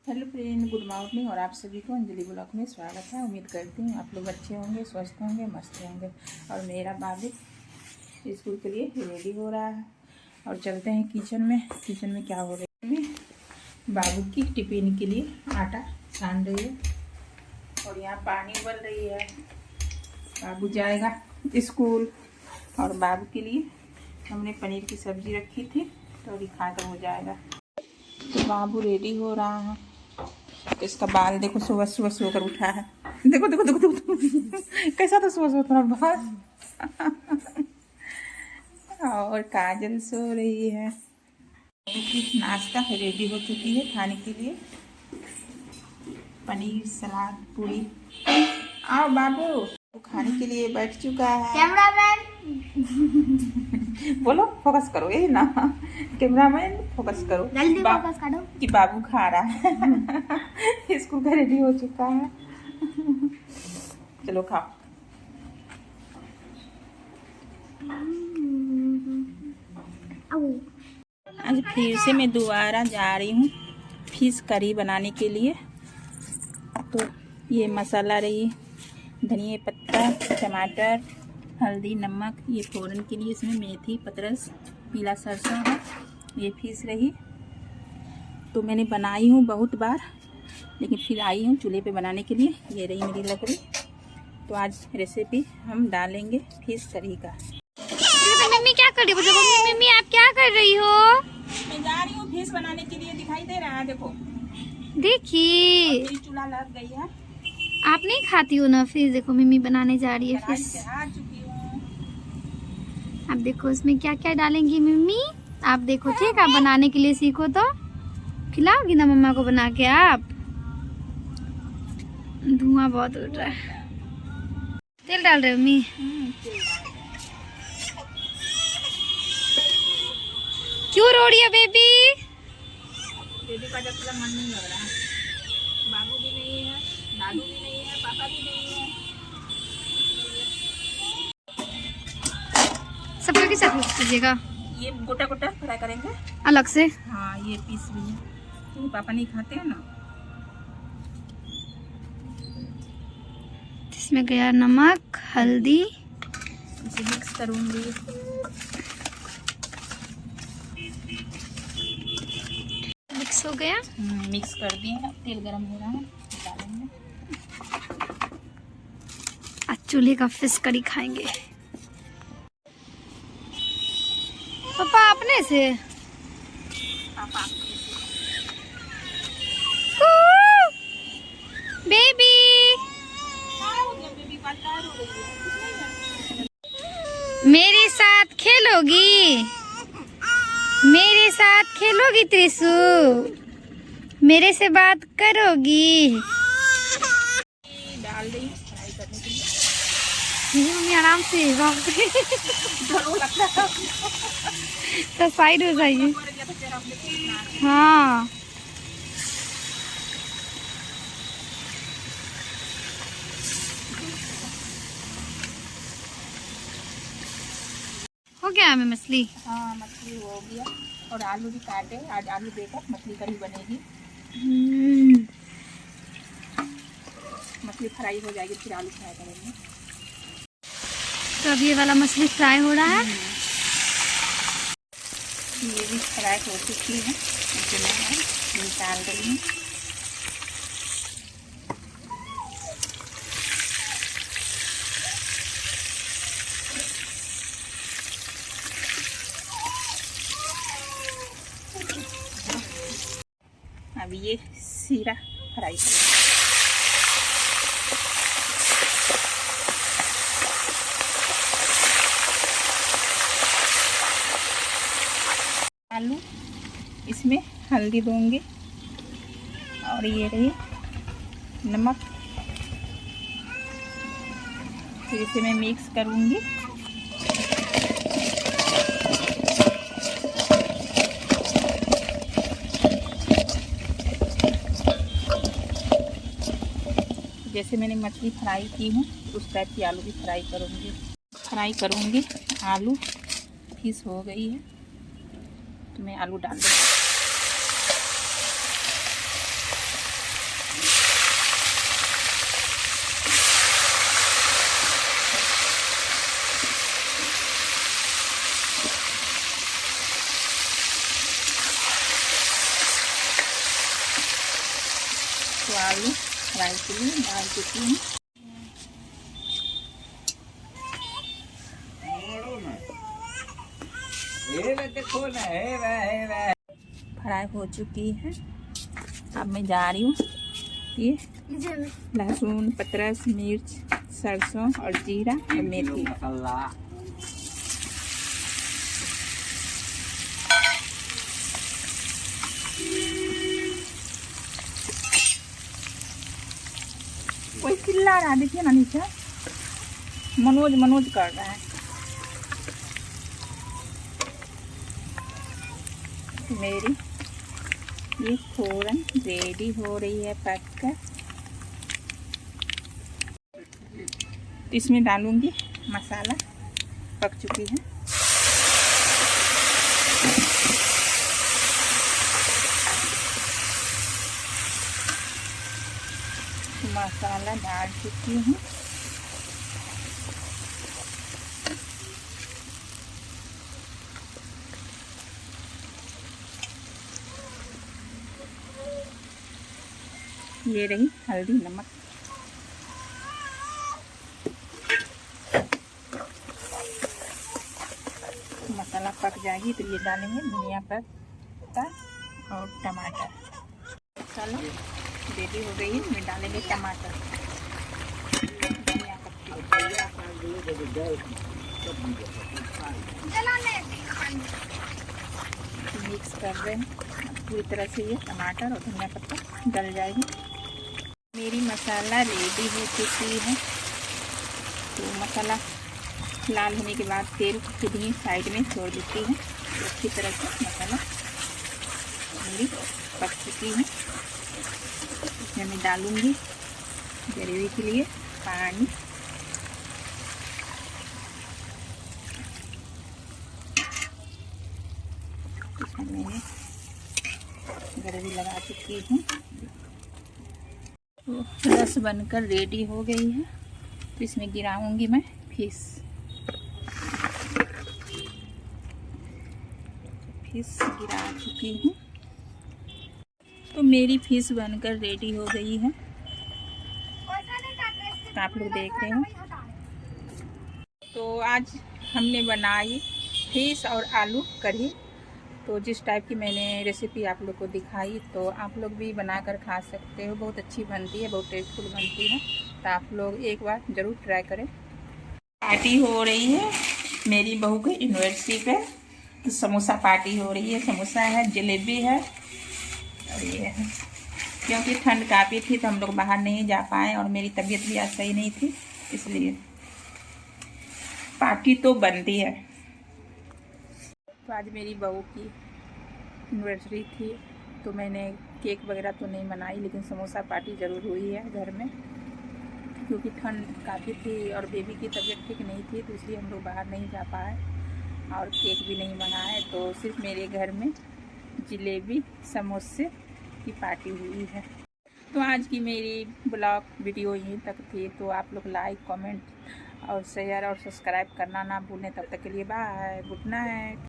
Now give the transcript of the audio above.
Hello friend, good morning और आप सभी को अंजलि ब्लॉग में स्वागत है। उम्मीद करती हूँ आप लोग अच्छे होंगे, स्वस्थ होंगे, मस्त होंगे। और मेरा बाबू स्कूल के लिए रेडी हो रहा है और चलते हैं किचन में। किचन में क्या हो रहा है, बाबू की टिफिन के लिए आटा सान रही है और यहाँ पानी उबल रही है। बाबू जाएगा स्कूल और बाबू के लिए हमने पनीर की सब्जी रखी थी तो अभी खाकर हो जाएगा। तो बाबू रेडी हो रहा है। तो इसका बाल देखो, सुबह सुबह सोकर उठा है। देखो देखो देखो देखो कैसा था सुबह सुबह थोड़ा बाल। और काजल सो रही है। नाश्ता रेडी हो चुकी है खाने के लिए, पनीर सलाद पूरी। आओ बाबू, वो खाने के लिए बैठ चुका है। कैमरामैन बोलो, फोकस करो, ये ना कैमरामैन फोकस करो, जल्दी फोकस करो कि बाबू खा रहा है। स्कूल का रेडी हो चुका है। चलो खाओ। आज फिर से मैं दोबारा जा रही हूँ फिश करी बनाने के लिए। तो ये मसाला रही, धनिया पत्ता, टमाटर, हल्दी, नमक। ये फ़ौरन के लिए इसमें मेथी, पतरस, पीला सरसों है। ये फिश रही, तो मैंने बनाई हूँ बहुत बार, लेकिन फिर आई हूँ चूल्हे पे बनाने के लिए। ये रही मेरी लकड़ी। तो आज रेसिपी हम डालेंगे फिश करी का। मम्मी क्या कर रही हो? मम्मी आप क्या कर रही हो? मैं जा रही हूँ फिश बनाने के लिए। दिखाई दे रहा है, देखो देखिए, चूल्हा लग गई है। आप नहीं खाती हो ना फिश? देखो मम्मी बनाने जा रही है फिश। आ चुकी हूँ। आप देखो इसमें क्या क्या डालेंगी मम्मी। आप देखो, ठीक है, बनाने के लिए सीखो तो खिलाओगी ना मम्मा को बना के आप। धुआं बहुत उड़ रहा है। तेल डाल रहे हो मम्मी? क्यों रो रही है बेबी? बेबी का जब तक मन नहीं लग रहा है। बाबू भी नहीं है, दादू भी नहीं है, पापा भी नहीं है। सब के साथ मिक्स कीजिएगा। ये गोटा गोटा फ्राई करेंगे अलग से। हाँ, ये पीस भी है क्योंकि पापा नहीं खाते हैं ना। इसमें गया नमक, हल्दी। इसे मिक्स करूंगी। मिक्स हो गया। मिक्स कर दिए हैं। तेल गरम हो रहा है, डालेंगे। आज चूल्हे का फिश करी खाएंगे पापा अपने से। पापा बेबी मेरे साथ खेलोगी? मेरे साथ खेलोगी त्रिशु? मेरे से बात करोगी? डाल रही फ्राई करने के लिए। मम्मी आराम से। बाप रे, तो साइड हो जाइए। हाँ, हो गया हमें मछली। हाँ, मछली हो गया और आलू भी काटे। आज आलू देकर मछली करी बनेगी। मछली फ्राई हो जाएगी, फिर आलू फ्राई करेंगे। तो अब ये वाला मछली फ्राई हो रहा है। ये भी फ्राई हो चुकी है, इसे मैं निकाल रही हूँ। अब ये सीरा फ्राई करेंगे। आलू, इसमें हल्दी दूंगी और ये रही नमक। फिर इसे मैं मिक्स करूंगी। जैसे मैंने मछली फ्राई की हूँ उस टाइप की आलू भी फ्राई करूँगी। आलू फिश हो गई है तो मैं आलू डाल दूँगी। तो आलू फ्राई के लिए डाल चुकी हूँ। फ्राई हो चुकी है। अब मैं जा रही हूँ ये लहसुन, पतरस, मिर्च, सरसों और जीरा और मेथी। कोई चिल्ला रहा, देखिए ना नीचे मनोज कर रहा है। मेरी ये फोरन रेडी हो रही है पक कर। इसमें डालूंगी मसाला, पक चुकी है। मसाला डाल चुकी हूँ। ये रही हल्दी, नमक। मसाला पक जाएगी तो ये डालेंगे धनिया पत्ता और टमाटर। मसाला रेडी हो गई है, मैं डालेंगे टमाटर, धनिया पत्ती। मिक्स कर रहे हैं पूरी तरह से। ये टमाटर और धनिया पत्ता गल जाएगी। मेरी मसाला रेडी हो चुकी है। तो मसाला लाल होने के बाद तेल खुद ही साइड में छोड़ देती है। तो अच्छी तरह से मसाला मेरी पक चुकी है। इसमें मैं डालूंगी ग्रेवी के लिए पानी। इसमें मैंने ग्रेवी लगा चुकी हूँ। तो रस बनकर रेडी हो गई है। तो इसमें गिराऊंगी मैं फिश गिरा चुकी हूँ। तो मेरी फिश बनकर रेडी हो गई है। तो आप लोग देख रहे हो। तो आज हमने बनाई फिश और आलू कढ़ी। तो जिस टाइप की मैंने रेसिपी आप लोग को दिखाई, तो आप लोग भी बनाकर खा सकते हो। बहुत अच्छी बनती है, बहुत टेस्टफुल बनती है। तो आप लोग एक बार ज़रूर ट्राई करें। पार्टी हो रही है मेरी बहू के यूनिवर्सिटी पे। तो समोसा पार्टी हो रही है। समोसा है, जलेबी है और ये है। क्योंकि ठंड काफ़ी थी तो हम लोग बाहर नहीं जा पाए और मेरी तबीयत भी आज सही नहीं थी, इसलिए पार्टी तो बनती है। तो आज मेरी बहू की एनिवर्सरी थी तो मैंने केक वगैरह तो नहीं बनाई, लेकिन समोसा पार्टी ज़रूर हुई है घर में। क्योंकि ठंड काफ़ी थी और बेबी की तबीयत ठीक नहीं थी, तो इसलिए हम लोग बाहर नहीं जा पाए और केक भी नहीं बनाए। तो सिर्फ मेरे घर में जलेबी समोसे की पार्टी हुई है। तो आज की मेरी ब्लॉग वीडियो यहीं तक थी। तो आप लोग लाइक, कमेंट और शेयर और सब्सक्राइब करना ना भूलें। तब तक के लिए बाय, गुड नाइट।